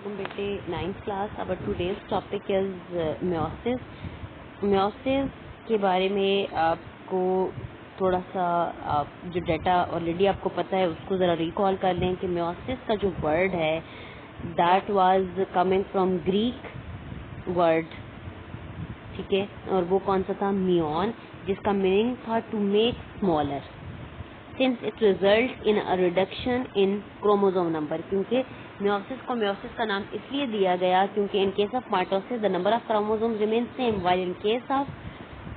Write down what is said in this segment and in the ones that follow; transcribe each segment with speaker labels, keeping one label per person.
Speaker 1: Welcome बेटे 9th class. Our today's topic is meiosis. meiosis के बारे में आपको थोड़ा सा जो डाटा ऑलरेडी आपको पता है उसको ज़रा रिकॉल कर लें कि meiosis का जो वर्ड है that was coming from Greek word, ठीक है, और वो कौन सा था, मियोन, जिसका मीनिंग था to make smaller since it result in a reduction in chromosome number, क्योंकि meiosis को meiosis का नाम इसलिए दिया गया क्योंकि in case of mitosis the number of chromosome remain same while in case of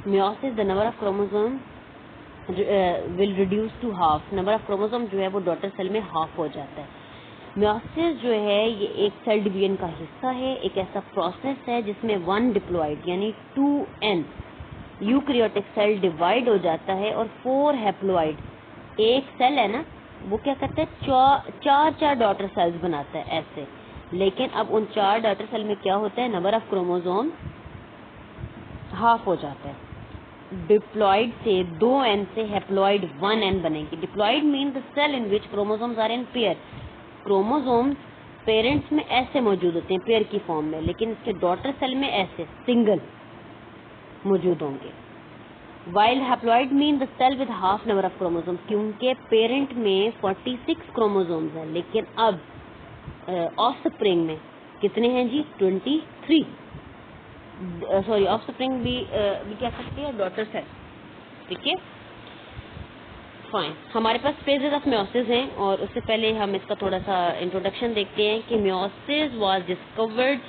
Speaker 1: meiosis the number of chromosome will reduce to half. Number of chromosome जो है वो डॉटर सेल में हाफ हो जाता है. meiosis जो है ये एक सेल डिवीजन का हिस्सा है, एक ऐसा प्रोसेस है जिसमें 1 डिप्लॉइड यानी 2n यूकैरियोटिक सेल डिवाइड हो जाता है और 4 हैप्लॉइड, एक सेल है ना वो क्या करता है, चार डॉटर सेल्स बनाता है ऐसे. लेकिन अब उन 4 डॉटर सेल में क्या होता है, नंबर ऑफ क्रोमोसोम हाफ हो जाता है. डिप्लॉइड से 2n से हैप्लॉइड 1n बनेंगे. Diploid mean the cell in which chromosomes are in pair. Chromosomes parents में ऐसे मौजूद होते हैं पेयर की फॉर्म में, लेकिन इसके डॉटर सेल में ऐसे सिंगल मौजूद होंगे. While haploid mean the cell with half number of chromosomes, क्योंकि पेरेंट में 46 क्रोमोसोम्स हैं, लेकिन अब ऑफस्प्रिंग में कितने हैं जी, 23. सॉरी ऑफस्प्रिंग भी क्या सकती है, डॉटर सेल. ठीक है, फाइन. हमारे पास फेजेस ऑफ meiosis हैं और उससे पहले हम इसका थोड़ा सा इंट्रोडक्शन देखते हैं कि meiosis was discovered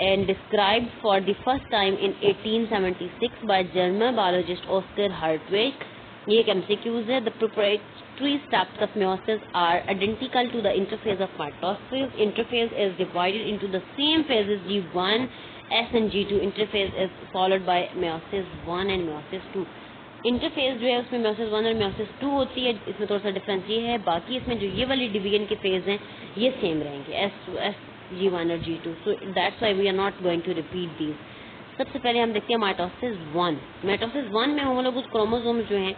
Speaker 1: and described for the first time in 1876 by German biologist Oskar Hartwig. ये एक MCQs है. The preparatory steps of meiosis are identical to the interphase of mitosis. Interphase is divided into the same phases G1, S and G2. Interphase is followed by meiosis 1 and meiosis 2. Interphase जो है उसमें meiosis 1 और meiosis 2 होती है. इसमें थोड़ा सा difference ये है, बाकी इसमें जो ये वाली डिवीजन के फेज हैं ये सेम रहेंगे, S G1 और G2. So that's why we are not going to repeat these. सबसे पहले हम देखते हैं माइटोसिस 1. माइटोसिस 1 में होमोलोगस क्रोमोसोम जो हैं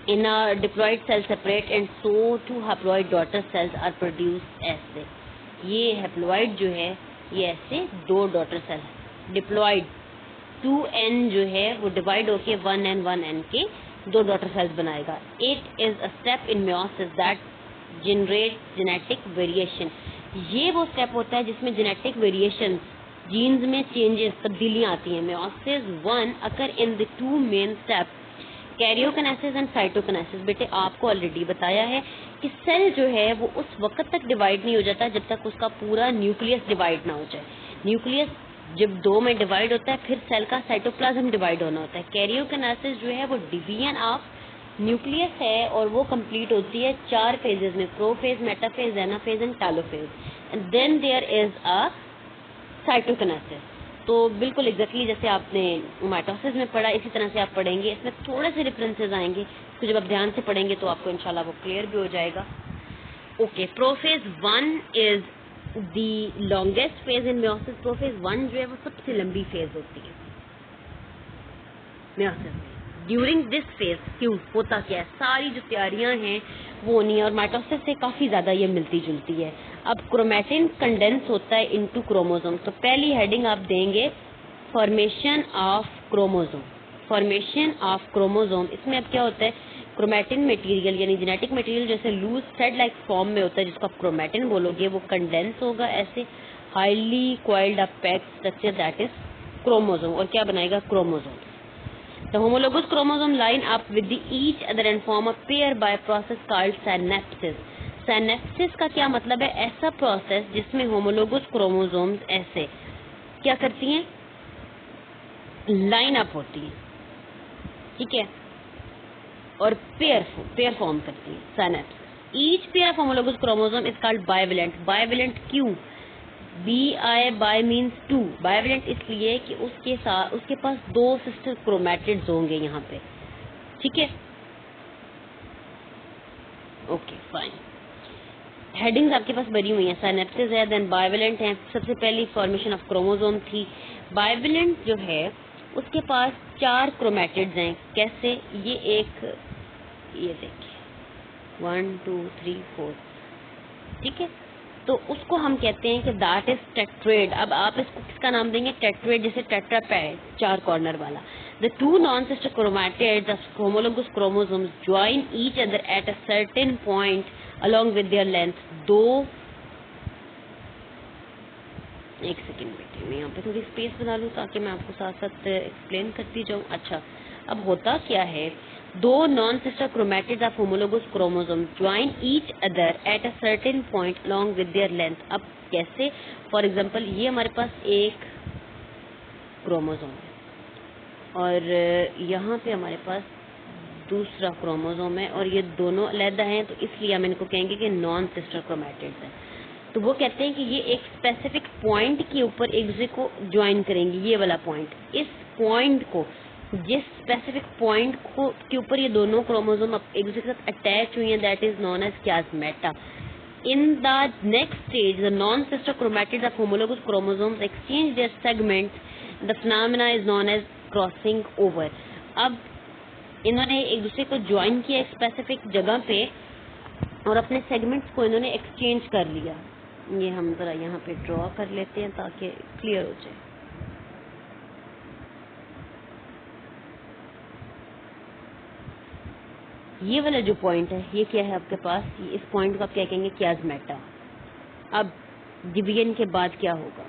Speaker 1: in a diploid cell separate and so 2 haploid daughter cells are produced. ऐसे ये हैप्लॉइड जो है ये ऐसे 2 डॉटर सेल डिप्लॉइड 2n जो है वो डिवाइड होके 1n के 2 डॉटर सेल्स बनाएगा. It is a step in meiosis that generate genetic variation. ये वो स्टेप होता है जिसमें जेनेटिक वेरिएशन, जीन्स में चेंजेस, तब्दीलियां आती हैं. meiosis 1 occur in the 2 main step, karyokinesis and cytokinesis. बेटे आपको ऑलरेडी बताया है कि सेल जो है वो उस वक्त तक डिवाइड नहीं हो जाता जब तक उसका पूरा न्यूक्लियस डिवाइड ना हो जाए. न्यूक्लियस जब 2 में डिवाइड होता है फिर सेल का साइटोप्लाज्म डिवाइड होना होता है. कैरियोकिनेसिस जो है वो डिवीजन ऑफ न्यूक्लियस है और वो कंप्लीट होती है 4 फेजेस में, prophase, metaphase, anaphase and telophase. And then there is a cytokinesis. तो बिल्कुल एग्जैक्टली जैसे आपने माइटोसिस में पढ़ा इसी तरह से आप पढ़ेंगे. इसमें थोड़े से डिफरेंसेस आएंगे, इसको जब आप ध्यान से पढ़ेंगे तो आपको इंशाल्लाह वो क्लियर भी हो जाएगा. Okay, prophase 1 is the longest phase in meiosis. Prophase 1 जो है वो सबसे लंबी फेज होती है meiosis में. ड्यूरिंग दिस फेज क्यों होता क्या है, सारी जो तैयारियां हैं वो नहीं है और माइटोसिस से काफी ज्यादा ये मिलती जुलती है. अब क्रोमैटिन कंडेंस होता है इनटू क्रोमोसोम. तो पहली हेडिंग आप देंगे formation of chromosome. Formation of chromosome इसमें अब क्या होता है, क्रोमैटिन मटेरियल यानी जेनेटिक मटेरियल जैसे लूज थ्रेड लाइक फॉर्म में होता है जिसको आप क्रोमैटिन बोलोगे, वो कंडेंस होगा ऐसे highly coiled up packed structure that is chromosome. और क्या बनाएगा, chromosome. The homologous chromosome line up with the each other and form a pair by a process called synapsis. Synapsis का क्या मतलब है, ऐसा प्रोसेस जिसमें homologous chromosomes ऐसे क्या करती हैं, लाइन अप होती हैं, ठीक है, और पेयर फॉर्म करती हैं. Synapsis. Each pair of homologous chromosome is called bivalent. Bivalent क्यों, bi मीन्स 2. बाइवेलेंट इसलिए कि उसके पास 2 सिस्टर क्रोमैटिड्स होंगे यहाँ पे. ठीक है, ओके फाइन. हेडिंग्स आपके पास बनी हुई हैं. साइनेप्सिस है, देन बाइवेलेंट है. सबसे पहली फॉर्मेशन ऑफ क्रोमोसोम थी. बाइवेलेंट जो है उसके पास 4 क्रोमैटिड्स हैं. कैसे, ये देखिए 1 2 3 4, ठीक है. तो उसको हम कहते हैं कि दैट इज टेट्रेड। अब आप इसको किसका नाम देंगे? टेट्रेड, जैसे टेट्रापैड, 4 कॉर्नर वाला। The two non sister chromatids of homologous chromosomes join each other at a certain point along with their length. एक सेकेंड बेटे, मैं यहाँ पे थोड़ी स्पेस बना लूँ ताकि मैं आपको साथ साथ एक्सप्लेन करती जाऊँ। अच्छा, अब होता क्या है, दो non sister chromatids of homologous chromosome join each other at a certain point along with their length. अब कैसे? फॉर एग्जांपल, ये हमारे पास एक क्रोमोसोम है और यहाँ पे हमारे पास दूसरा क्रोमोसोम है और ये दोनों अलग हैं, तो इसलिए हम इनको कहेंगे कि नॉन सिस्टर क्रोमैटिड्स हैं। तो वो कहते हैं कि ये एक स्पेसिफिक पॉइंट के ऊपर एक दूसरे को ज्वाइन करेंगे। ये वाला पॉइंट, इस पॉइंट को, जिस स्पेसिफिक पॉइंट को के ऊपर ये दोनों क्रोमोसोम एक दूसरे के साथ अटैच हुई हैं, that is known as chiasmata. In the next stage, the non-sister chromatids of homologous chromosomes exchange their segments. The phenomena is known as crossing over. अब इन्होंने एक दूसरे को ज्वाइन किया एक स्पेसिफिक जगह पे और अपने सेगमेंट्स को इन्होंने एक्सचेंज कर लिया। ये हम जरा यहाँ पे ड्रॉ कर लेते हैं ताकि क्लियर हो जाए। ये वाला जो पॉइंट है, ये क्या है आपके पास? इस पॉइंट को आप क्या कहेंगे? क्याज़मेटा। अब डिवीजन के बाद क्या होगा?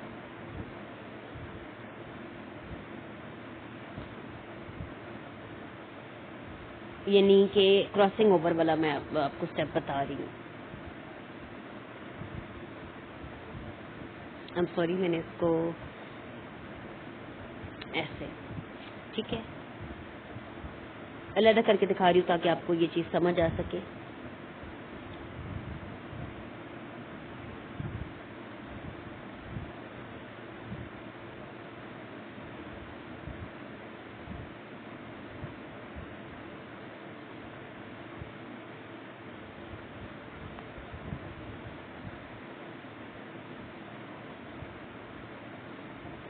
Speaker 1: यानी कि क्रॉसिंग ओवर वाला मैं आपको स्टेप बता रही हूँ। आई एम सॉरी, मैंने इसको ऐसे, ठीक है, अलग करके दिखा रही हूँ ताकि आपको ये चीज़ समझ आ सके।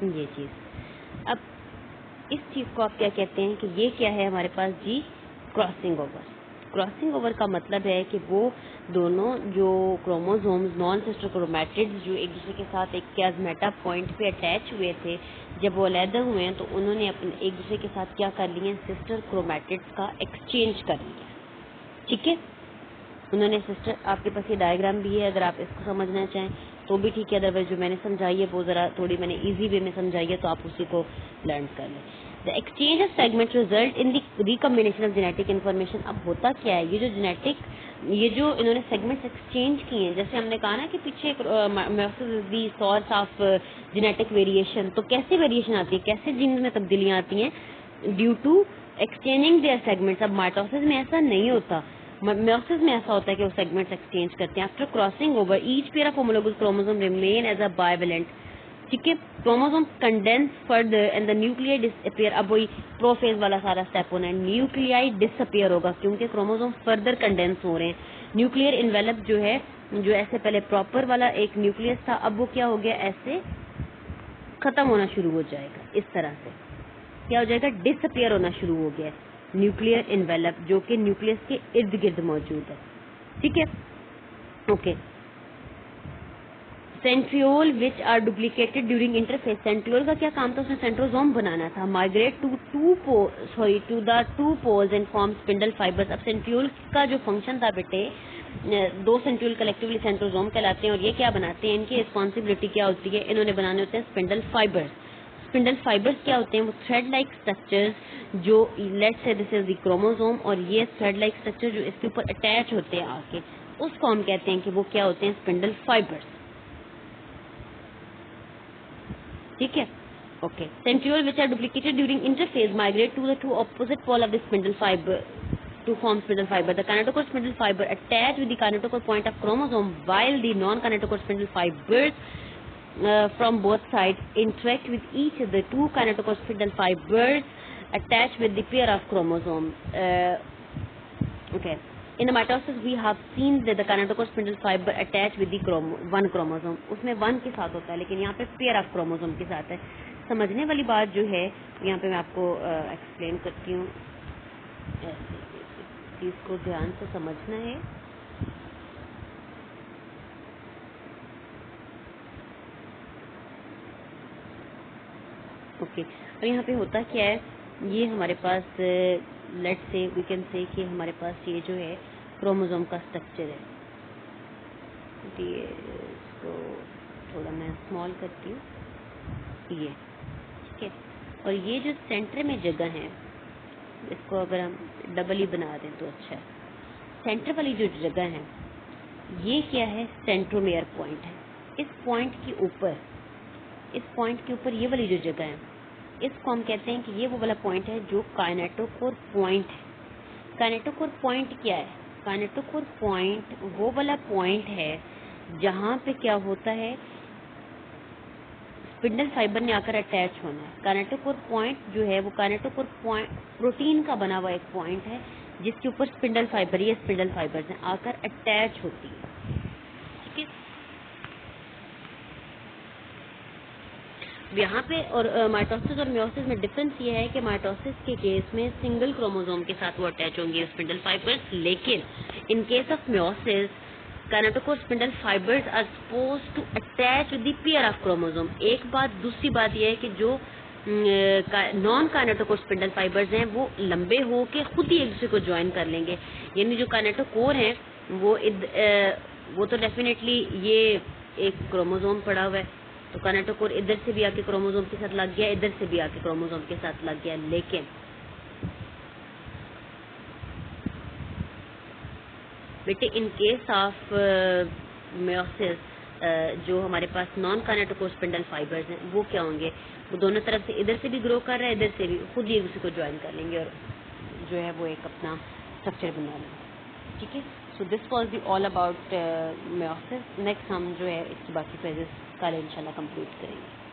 Speaker 1: ये चीज़, अब इस चीज़ को आप क्या कहते हैं कि ये क्या है हमारे पास जी? Crossing over. क्रॉसिंग ओवर का मतलब है कि वो दोनों जो क्रोमोसोम्स नॉन सिस्टर क्रोमैटिड्स जो एक दूसरे के साथ एक क्याज़मेटा पॉइंट पे अटैच हुए थे, जब वो अलग हुए हैं तो उन्होंने अपने एक दूसरे के साथ क्या कर लिए? सिस्टर क्रोमैटिड्स का एक्सचेंज कर लिया। ठीक है, उन्होंने सिस्टर, आपके पास ये डायग्राम भी है, अगर आप इसको समझना चाहें तो भी ठीक है, अदरवाइज जो मैंने समझाई है वो जरा थोड़ी मैंने इजी वे में समझाई है, तो आप उसी को लर्न कर लें। The exchange of segment result in the recombination of genetic information. अब होता क्या है, ये जो इन्होंने सेगमेंट्स एक्सचेंज किए हैं, जैसे हमने कहा ना कि पीछे meiosis is the source of genetic variation, तो कैसे वेरिएशन आती है, कैसे जीन्स में तब्दीलियां आती हैं? Due to exchanging their segments. अब माइटोसिस में ऐसा नहीं होता, मेयोसिस में ऐसा होता है कि वो सेगमेंट्स एक्सचेंज करते हैं। After crossing over each pair of homologous chromosome remain as a bivalent. ठीक है, chromosome condense further and the nuclei disappear. अब वही प्रोफेज वाला सारा स्टेप होना है, न्यूक्लियाई डिसअपियर होगा क्योंकि क्रोमोसोम फर्दर कंडेंस हो रहे हैं। न्यूक्लियर इन्वेलप जो है, जो ऐसे पहले प्रॉपर वाला एक न्यूक्लियस था, अब वो क्या हो गया? ऐसे खत्म होना शुरू हो जाएगा। इस तरह से क्या हो जाएगा? डिसअपियर होना शुरू हो गया न्यूक्लियर इन्वेलप, जो कि न्यूक्लियस के इर्द गिर्द मौजूद है। ठीक है, okay. Centriole which are duplicated during interphase. Centriole का क्या काम था? उसने सेंट्रोसोम बनाना था। Migrate to the two poles and form spindle fibres. अब सेंट्रियोल का जो फंक्शन था बेटे, दो सेंट्रियोल कलेक्टिवली सेंट्रोसोम कहलाते हैं और ये क्या बनाते हैं? इनकी रिस्पॉन्सिबिलिटी क्या होती है? इन्होंने बनाने होते हैं स्पिंडल फाइबर्स। स्पिंडल फाइबर्स क्या होते हैं? वो थ्रेड लाइक स्ट्रक्चर्स जो, let's say this is the chromosome, और ये थ्रेड लाइक स्ट्रक्चर जो इसके ऊपर अटैच होते हैं आके, उसको हम कहते हैं कि वो क्या होते हैं? Spindle fibres. ठीक है, okay. Centriole which are duplicated during interphase migrate to the two opposite pole of the spindle fibre to form spindle fiber. The kinetochore spindle fiber attach with the kinetochore point of chromosome, while the non-kinetochore spindle fibers from both sides interact with each other. Two kinetochore spindle fibers attach with the pair of chromosomes. Okay. In the mitosis we have seen that the kinetochore spindle fiber attach with the one chromosome. उसमें one के साथ होता है, लेकिन यहाँ पे pair of chromosome के साथ है। समझने वाली बात जो है यहाँ पे मैं आपको एक्सप्लेन करती हूँ। ऐसे चीज को ध्यान से समझना है। ओके, और यहाँ पे होता क्या है, ये हमारे पास लेट से वी कैन से कि हमारे पास ये जो है क्रोमोसोम का स्ट्रक्चर है। ये इसको थोड़ा मैं स्मॉल करती हूँ, ये ठीक है। और ये जो सेंटर में जगह है, इसको अगर हम डबल ही बना दें तो अच्छा है। सेंटर वाली जो जगह है ये क्या है, सेंट्रोमेयर पॉइंट है। इस पॉइंट के ऊपर, इस पॉइंट के ऊपर ये वाली जो जगह है, इसको हम कहते हैं कि ये वो वाला पॉइंट है जो काइनेटोकोर पॉइंट है। काइनेटोकोर पॉइंट क्या है? काइनेटोकोर पॉइंट वो वाला पॉइंट है जहाँ पे क्या होता है, स्पिंडल फाइबर ने आकर अटैच होना है। काइनेटोकोर पॉइंट जो है वो काइनेटोकोर पॉइंट प्रोटीन का बना हुआ एक पॉइंट है जिसके ऊपर स्पिंडल फाइबर, ये स्पिंडल फाइबर से आकर अटैच होती है, ठीक है। यहाँ पे और माइटोसिस और मियोसिस में डिफरेंस ये है कि माइटोसिस के केस में सिंगल क्रोमोसोम के साथ वो अटैच होंगे स्पिंडल फाइबर्स, लेकिन in case of meiosis kinetochore spindle fibres are supposed to attach with the pair of chromosome. एक बात, दूसरी बात यह है कि जो नॉन काइनेटोकोर स्पिंडल फाइबर्स हैं वो लंबे हो के खुद ही एक दूसरे को ज्वाइन कर लेंगे। यानी जो काइनेटोकोर हैं वो तो डेफिनेटली ये एक क्रोमोसोम पड़ा हुआ है, तो काइनेटोकोर इधर से भी आके क्रोमोसोम के साथ लग गया, इधर से भी आके क्रोमोसोम के साथ लग गया। लेकिन बेटे इन केस ऑफ मियोसिस जो हमारे पास नॉन काइनेटोकोर स्पिंडल फाइबर्स हैं वो क्या होंगे, वो दोनों तरफ से, इधर से भी ग्रो कर रहे हैं, इधर से भी, खुद ही एक दूसरे को ज्वाइन कर लेंगे और जो है वो एक अपना स्ट्रक्चर बना लेंगे, ठीक है। So this was the all about meiosis. Next हम जो है इसकी बाकी फेजेस कल इंशाल्लाह कंप्लीट करेंगे।